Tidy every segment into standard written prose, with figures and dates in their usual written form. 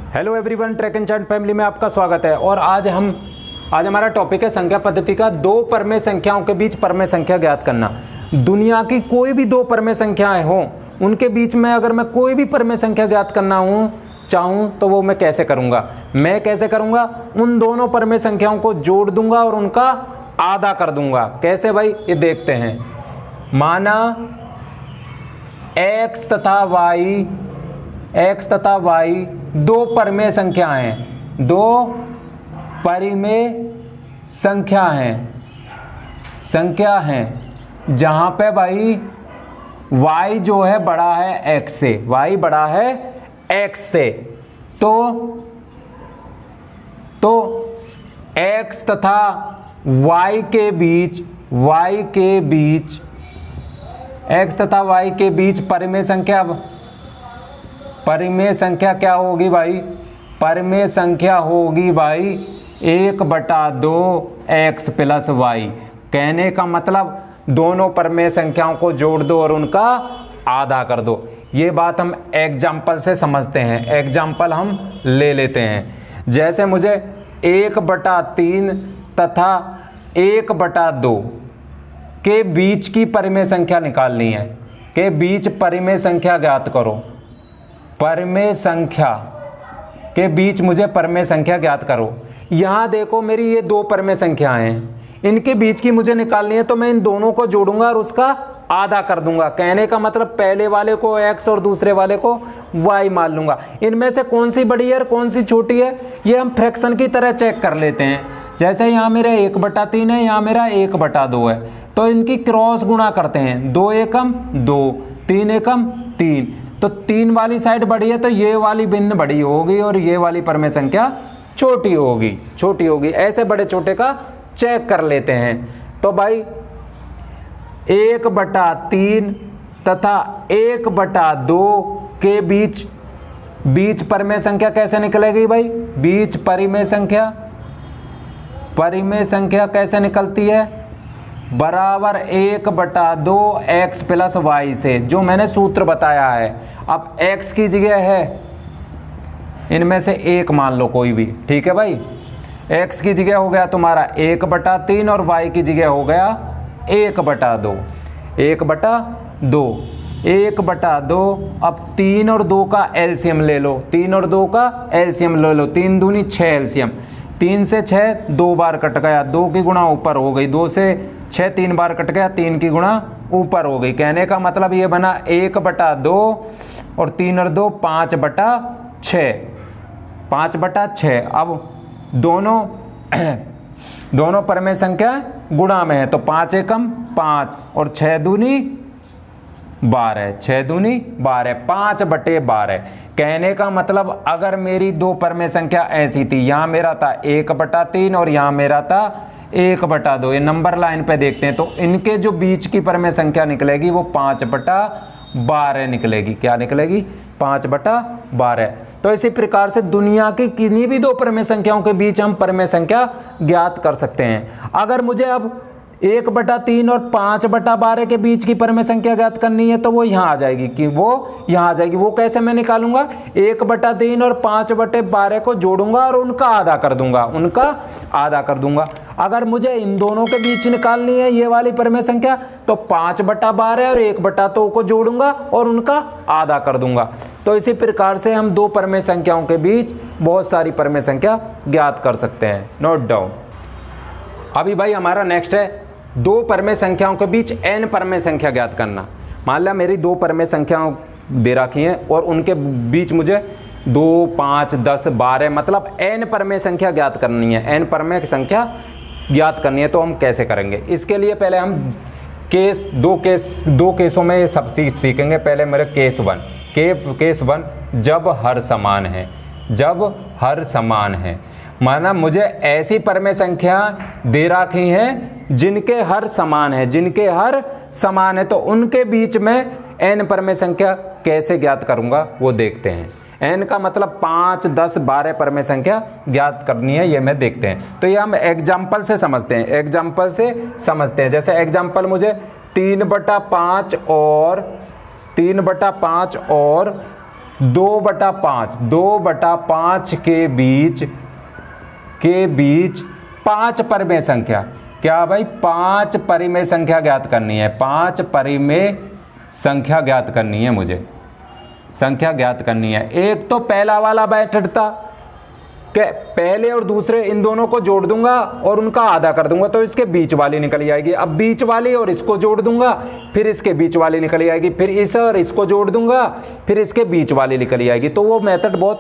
Hello everyone, track and chart family में आपका स्वागत है। और आज हमारा टॉपिक है संख्या पद्धति का दो परमेय संख्याओं के बीच परमेय संख्या ज्ञात करना। दुनिया की कोई भी दो परमेय संख्याएं हों, उनके बीच में अगर मैं कोई भी परमेय संख्या ज्ञात करना चाहूँ तो वो मैं कैसे करूँगा? उन दोनों परमेय संख्याओं को जोड़ दूंगा और उनका आधा कर दूंगा। कैसे भाई, ये देखते हैं। माना x तथा y दो परमेय संख्या हैं जहां पे भाई y जो है बड़ा है x से, तो x तथा y के बीच परिमेय संख्या क्या होगी भाई? परिमेय संख्या होगी भाई 1/2 x + y। कहने का मतलब दोनों परमेय संख्याओं को जोड़ दो और उनका आधा कर दो। ये बात हम एग्जाम्पल से समझते हैं। एग्जाम्पल हम ले लेते हैं। जैसे मुझे 1/3 तथा 1/2 के बीच की परिमेय संख्या निकालनी है। के बीच परिमेय संख्या ज्ञात करो। परमेय संख्या के बीच मुझे परमेय संख्या ज्ञात करो। यहाँ देखो, मेरी ये दो परमेय संख्याएं हैं, इनके बीच की मुझे निकालनी है, तो मैं इन दोनों को जोड़ूंगा और उसका आधा कर दूंगा। कहने का मतलब पहले वाले को x और दूसरे वाले को y मान लूंगा। इनमें से कौन सी बड़ी है और कौन सी छोटी है, ये हम फ्रैक्शन की तरह चेक कर लेते हैं। जैसे यहाँ मेरा 1/3 है, यहाँ मेरा 1/2 है, तो इनकी क्रॉस गुणा करते हैं। 2 एकम 2, 3 एकम 3, तो 3 वाली साइड बड़ी है तो ये वाली भिन्न बड़ी होगी और ये वाली परमेय संख्या छोटी होगी। ऐसे बड़े छोटे का चेक कर लेते हैं। तो भाई 1/3 तथा 1/2 के बीच परमेय संख्या कैसे निकलेगी भाई? बीच परिमेय संख्या कैसे निकलती है? बराबर 1/2 x + y से, जो मैंने सूत्र बताया है। अब x की जगह है, इनमें से एक मान लो कोई भी, ठीक है भाई। x की जगह हो गया तुम्हारा 1/3 और y की जगह हो गया 1/2। 1/2। अब 3 और 2 का एलसीएम ले लो। 3 3 दूनी 6 एलसीएम। 3 से 6 2 बार कट गया, 2 की गुणा ऊपर हो गई। 2 से 6 3 बार कट गया, 3 की गुणा ऊपर हो गई। कहने का मतलब ये बना 1/2 और 3 और 2 5/6। 5/6। अब दोनों परमेय संख्या गुणा में है, तो 5 एकम 5 और 6 दूनी 12। 6 दूनी 12, 5/12। कहने का मतलब अगर मेरी दो परमेय संख्या ऐसी थी, यहाँ मेरा था 1/3 और यहाँ मेरा था 1/2, ये नंबर लाइन पे देखते हैं, तो इनके जो बीच की परमेय संख्या निकलेगी वो 5/12 निकलेगी। क्या निकलेगी? 5/12। तो इसी प्रकार से दुनिया की किन्हीं भी दो परमेय संख्याओं के बीच हम परमेय संख्या ज्ञात कर सकते हैं। अगर मुझे अब 1/3 और 5/12 के बीच की परमेय संख्या ज्ञात करनी है तो वो यहाँ आ जाएगी। वो कैसे मैं निकालूंगा? 1/3 और 5/12 को जोड़ूंगा और उनका आधा कर दूंगा। अगर मुझे इन दोनों के बीच निकालनी है ये वाली परमेय संख्या, तो 5/12 और 1/2 को जोड़ूंगा और उनका आधा कर दूंगा। तो इसी प्रकार से हम दो परमेय संख्याओं के बीच बहुत सारी परमेय संख्या ज्ञात कर सकते हैं। Note down. अभी भाई हमारा नेक्स्ट है दो परमेय संख्याओं के बीच n परमेय संख्या ज्ञात करना। मान लिया मेरी दो परमेय संख्याओं दे रखी हैं और उनके बीच मुझे 2, 5, 10, 12 मतलब n परमेय संख्या ज्ञात करनी है। n परमेय संख्या ज्ञात करनी है तो हम कैसे करेंगे? इसके लिए पहले हम दो केसों में सब सीखेंगे। पहले मेरे केस 1 जब हर समान है। माना मुझे ऐसी परमेय संख्या दे रखी हैं जिनके हर समान है, तो उनके बीच में n परमेय संख्या कैसे ज्ञात करूंगा वो देखते हैं। n का मतलब 5, 10, 12 परमेय संख्या ज्ञात करनी है, ये मैं देखते हैं। तो ये हम एग्जाम्पल से समझते हैं। जैसे एग्जाम्पल मुझे 3/5 और 2/5, 2/5 के बीच 5 परिमेय संख्या, क्या भाई 5 परिमेय संख्या ज्ञात करनी है, 5 परिमेय संख्या ज्ञात करनी है, मुझे संख्या ज्ञात करनी है। एक तो पहला वाला मेथड था कि पहले और दूसरे इन दोनों को जोड़ दूंगा और उनका आधा कर दूंगा तो इसके बीच वाली निकल जाएगी। अब बीच वाली और इसको जोड़ दूंगा फिर इसके बीच वाली निकल जाएगी, फिर इस और इसको जोड़ दूंगा फिर इसके बीच वाली निकल जाएगी। तो वो मेथड बहुत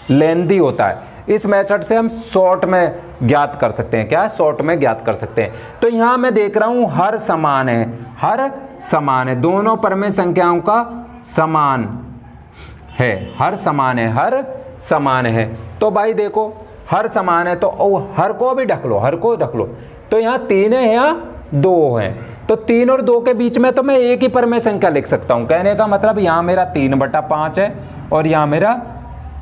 लेंदी होता है। इस मेथड से हम शॉर्ट में ज्ञात कर सकते हैं। क्या शॉर्ट में ज्ञात कर सकते हैं। तो यहां मैं देख रहा हूं हर समान है, हर समान है, दोनों परिमेय संख्याओं का समान है, हर समान है, हर समान है। तो भाई देखो हर समान है तो हर को भी ढक लो, हर को ढक लो। तो यहाँ 3 है, यहाँ 2 है, तो 3 और 2 के बीच में तो मैं एक ही परिमेय संख्या लिख सकता हूँ। कहने का मतलब यहाँ मेरा 3/5 है और यहाँ मेरा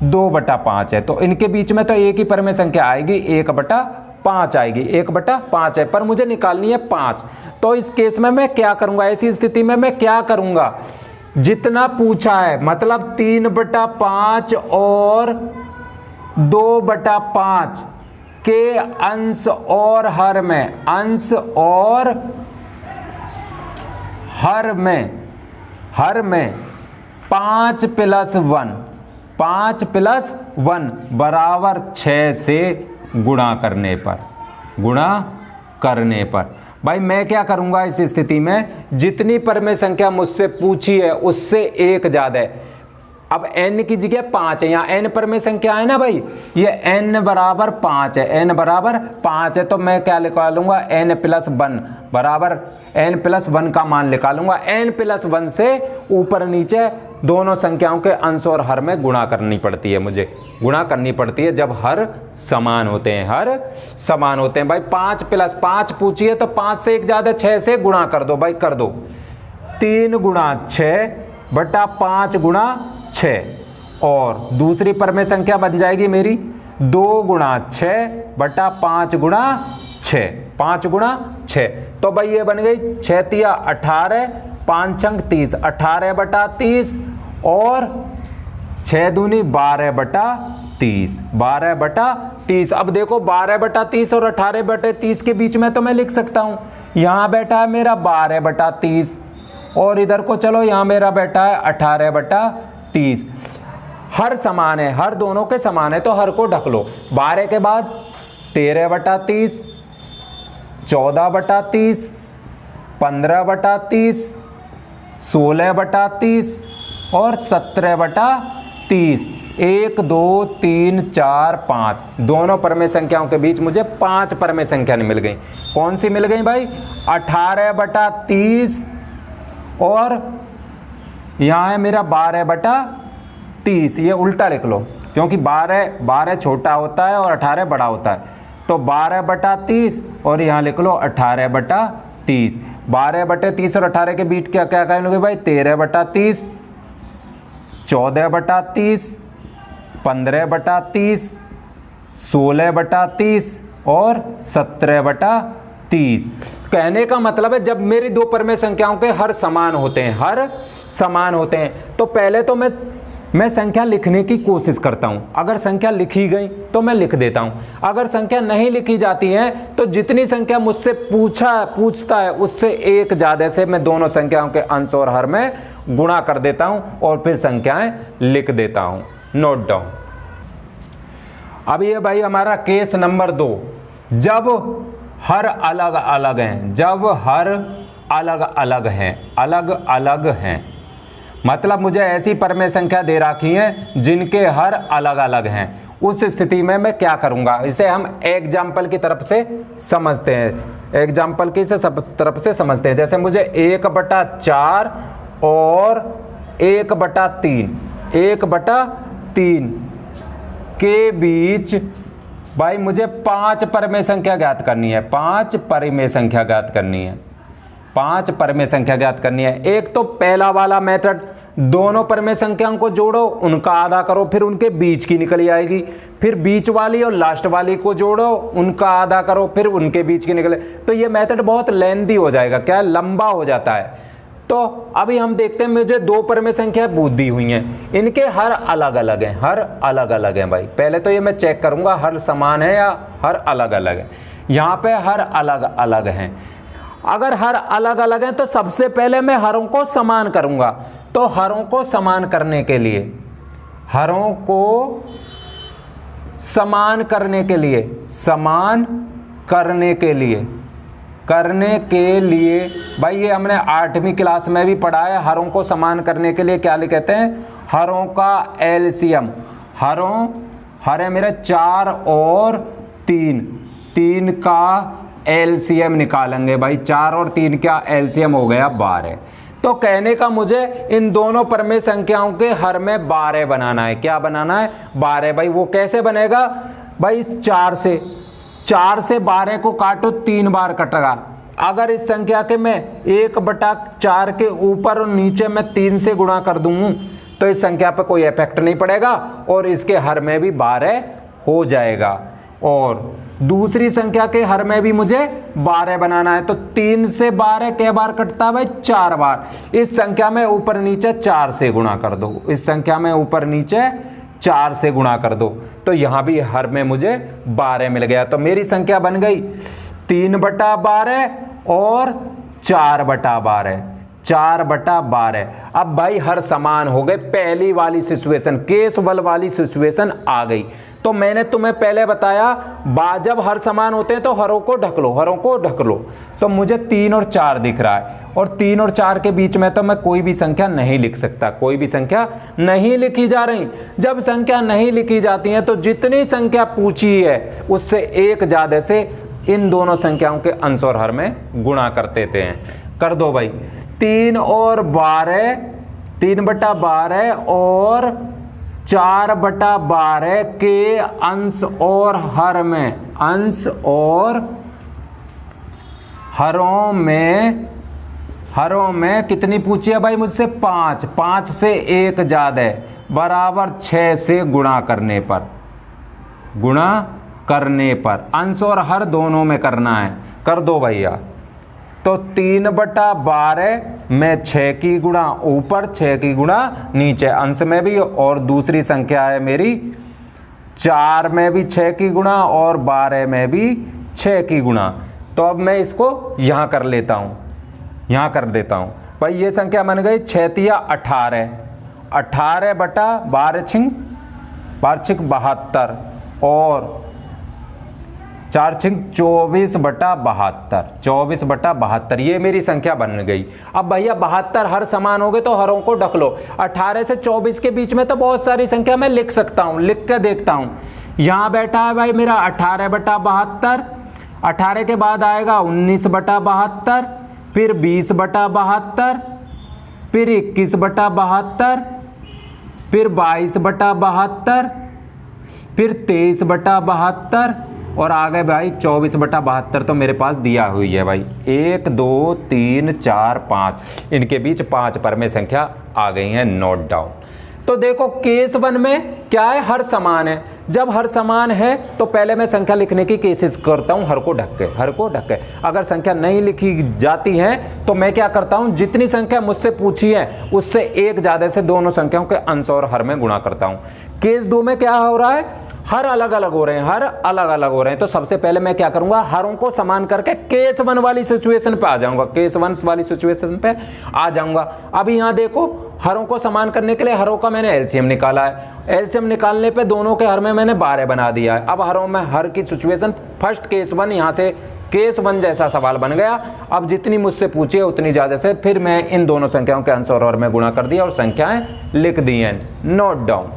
2/5 है, तो इनके बीच में तो एक ही परिमेय संख्या आएगी, 1/5 आएगी, 1/5 है, पर मुझे निकालनी है 5। तो इस केस में मैं क्या करूंगा, ऐसी स्थिति में मैं क्या करूंगा, जितना पूछा है मतलब 3/5 और 2/5 के अंश और हर में, अंश और हर में 5 + 1, 5 + 1 बराबर 6 से गुणा करने पर भाई मैं क्या करूंगा इस स्थिति में, जितनी परिमेय संख्या मुझसे पूछी है उससे एक ज्यादा है। अब n की जगह 5 है, यहाँ n परिमेय संख्या है ना भाई, ये n बराबर 5 है, n बराबर 5 है, तो मैं क्या निकालूंगा n + 1 बराबर n + 1 का मान निकालूंगा। n + 1 से ऊपर नीचे दोनों संख्याओं के अंश और हर में गुणा करनी पड़ती है, मुझे गुणा करनी पड़ती है जब हर समान होते हैं, हर समान होते हैं। भाई 5 + 5 पूछी है तो 5 से एक ज्यादा 6 से गुणा कर दो भाई, कर दो। 3 × 6/5 × 6 और दूसरी परिमेय संख्या बन जाएगी मेरी 2 × 6/5 × 6, 5 × 6। तो भाई ये बन गई 6 × 18, 5 × 30, 18/30 और 6 दूनी 12/30, 12/30। अब देखो 12/30 और 18/30 के बीच में तो मैं लिख सकता हूं, यहां बैठा है मेरा 12/30 और इधर को चलो यहां मेरा बैठा है 18/30। हर समान है, हर दोनों के समान है तो हर को ढक लो। 12 के बाद 13/30, 14/30, 15/30, 16/30 और 17/30। 1 2 3 4 5 दोनों परिमेय संख्याओं के बीच मुझे 5 परिमेय संख्या मिल गई। कौन सी मिल गई भाई, 18/30 और यहाँ है मेरा 12/30। ये उल्टा लिख लो क्योंकि 12 छोटा होता है और 18 बड़ा होता है, तो 12/30 और यहाँ लिख लो 18/30। 12/30 और 18 के बीच क्या क्या कहेंगे भाई, 13/30, 14/30, 15/30, 16/30 और 17/30। कहने का मतलब है जब मेरी दो परिमेय संख्याओं के हर समान होते हैं, हर समान होते हैं, तो पहले तो मैं संख्या लिखने की कोशिश करता हूं। अगर संख्या लिखी गई तो मैं लिख देता हूं, अगर संख्या नहीं लिखी जाती है तो जितनी संख्या मुझसे पूछता है उससे एक ज्यादा से मैं दोनों संख्याओं के अंश और हर में गुणा कर देता हूं और फिर संख्याएं लिख देता हूं। Note down. अब ये भाई हमारा केस नंबर 2, जब हर अलग अलग हैं, जब हर अलग अलग हैं, अलग अलग हैं, मतलब मुझे ऐसी परिमेय संख्या दे रखी है जिनके हर अलग अलग हैं। उस स्थिति में मैं क्या करूंगा, इसे हम एग्जाम्पल की तरफ से समझते हैं, एग्जाम्पल की तरफ से समझते हैं। जैसे मुझे 1/4 और 1/3, 1/3 के बीच भाई मुझे 5 परिमेय संख्या ज्ञात करनी है, 5 परिमेय संख्या ज्ञात करनी है, 5 परिमेय संख्या ज्ञात करनी है। एक तो पहला वाला मेथड, दोनों परिमेय संख्याओं को जोड़ो, उनका आधा करो, फिर उनके बीच की निकल आएगी, फिर बीच वाली और लास्ट वाली को जोड़ो, उनका आधा करो, फिर उनके बीच की निकले। तो ये मेथड बहुत लेंदी हो जाएगा, क्या लंबा हो जाता है। तो अभी हम देखते हैं, मुझे दो परमेय संख्या पूछ दी हुई हैं, इनके हर अलग अलग हैं, हर अलग अलग हैं भाई। पहले तो ये मैं चेक करूंगा हर समान है या हर अलग अलग है। यहाँ पे हर अलग अलग हैं। अगर हर अलग अलग हैं तो सबसे पहले मैं हरों को समान करूंगा। तो हरों को समान करने के लिए, हरों को समान करने के लिए, समान करने के लिए भाई ये हमने 8वीं क्लास में भी पढ़ा है। हरों को समान करने के लिए क्या कहते हैं? हरों का एलसीएम। हर है मेरे 4 और 3 का एलसीएम निकालेंगे भाई। 4 और 3 का एलसीएम हो गया 12। तो कहने का मुझे इन दोनों परमेय संख्याओं के हर में 12 बनाना है। क्या बनाना है? 12 भाई। वो कैसे बनेगा भाई? 4 से 12 को काटो, 3 बार कटेगा। अगर इस संख्या के मैं 1/4 के ऊपर और नीचे मैं 3 से गुणा कर दूं तो इस संख्या पर कोई इफेक्ट नहीं पड़ेगा और इसके हर में भी 12 हो जाएगा। और दूसरी संख्या के हर में भी मुझे 12 बनाना है। तो 3 से 12 कै बार कटता है भाई? 4 बार। इस संख्या में ऊपर नीचे 4 से गुणा कर दो, इस संख्या में ऊपर नीचे 4 से गुणा कर दो, तो यहां भी हर में मुझे 12 मिल गया। तो मेरी संख्या बन गई 3/12 और 4/12। 4/12। अब भाई हर समान हो गए। पहली वाली सिचुएशन, केस वाली सिचुएशन आ गई। तो मैंने तुम्हें पहले बताया जब हर समान होते हैं तो हरों को ढक लो, हरों को ढक लो। तो मुझे 3 और 4 दिख रहा है और 3 और 4 के बीच में तो मैं कोई भी संख्या नहीं लिख सकता, कोई भी संख्या नहीं लिखी जा रही। जब संख्या नहीं लिखी जाती है तो जितनी संख्या पूछी है उससे एक ज्यादा से इन दोनों संख्याओं के अंश और हर में गुणा कर देते हैं। कर दो भाई। 3 और 12, 3/12 और 4/12 के अंश और हर में, अंश और हरों में कितनी पूछी है भाई मुझसे? 5। 5 से एक ज्यादा बराबर 6 से गुणा करने पर अंश और हर दोनों में करना है। कर दो भैया। तो 3/12 में 6 की गुणा ऊपर, 6 की गुणा नीचे, अंश में भी, और दूसरी संख्या है मेरी 4 में भी 6 की गुणा और 12 में भी 6 की गुणा। तो अब मैं इसको यहां कर लेता हूं, यहां कर देता हूं भाई। ये संख्या बन गई 6 × 18, 18/12 6 72 और 4 6 24/72, 24/72। ये मेरी संख्या बन गई। अब भैया 72 हर समान हो गए तो हरों को ढक लो। 18 से 24 के बीच में तो बहुत सारी संख्या मैं लिख सकता हूं, लिख के देखता हूं। यहां बैठा है भाई मेरा 18/72, 18 के बाद आएगा 19/72, फिर 20/72, फिर 21/72, फिर 22/72, फिर 23/72 और आ गए भाई 24/72। तो मेरे पास दिया हुई है भाई 1 2 3 4 5, इनके बीच 5 परमेय संख्या आ गई हैं, नोट डाउन। तो देखो केस 1 में क्या है? हर समान है। जब हर समान है तो पहले मैं संख्या लिखने की कोशिश करता हूं, हर को ढक के। अगर संख्या नहीं लिखी जाती है तो मैं क्या करता हूं? जितनी संख्या मुझसे पूछी है उससे एक ज्यादा से दोनों संख्याओं के अंश और हर में गुणा करता हूं। केस 2 में क्या हो रहा है? हर अलग अलग हो रहे हैं, हर अलग अलग हो रहे हैं। तो सबसे पहले मैं क्या करूंगा? हरों को समान करके केस 1 वाली सिचुएशन पे आ जाऊंगा, केस 1 वाली सिचुएशन पे आ जाऊंगा। अभी यहां देखो, हरों को समान करने के लिए हरों का मैंने एलसीएम निकाला है। एलसीएम निकालने पे दोनों के हर में मैंने 12 बना दिया है। अब हरों में हर की सिचुएशन फर्स्ट केस 1, यहां से केस 1 जैसा सवाल बन गया। अब जितनी मुझसे पूछी है उतनी ज्यादा से फिर मैं इन दोनों संख्याओं के अंश और हर में गुणा कर दिया और संख्याएं लिख दी हैं, नोट डाउन।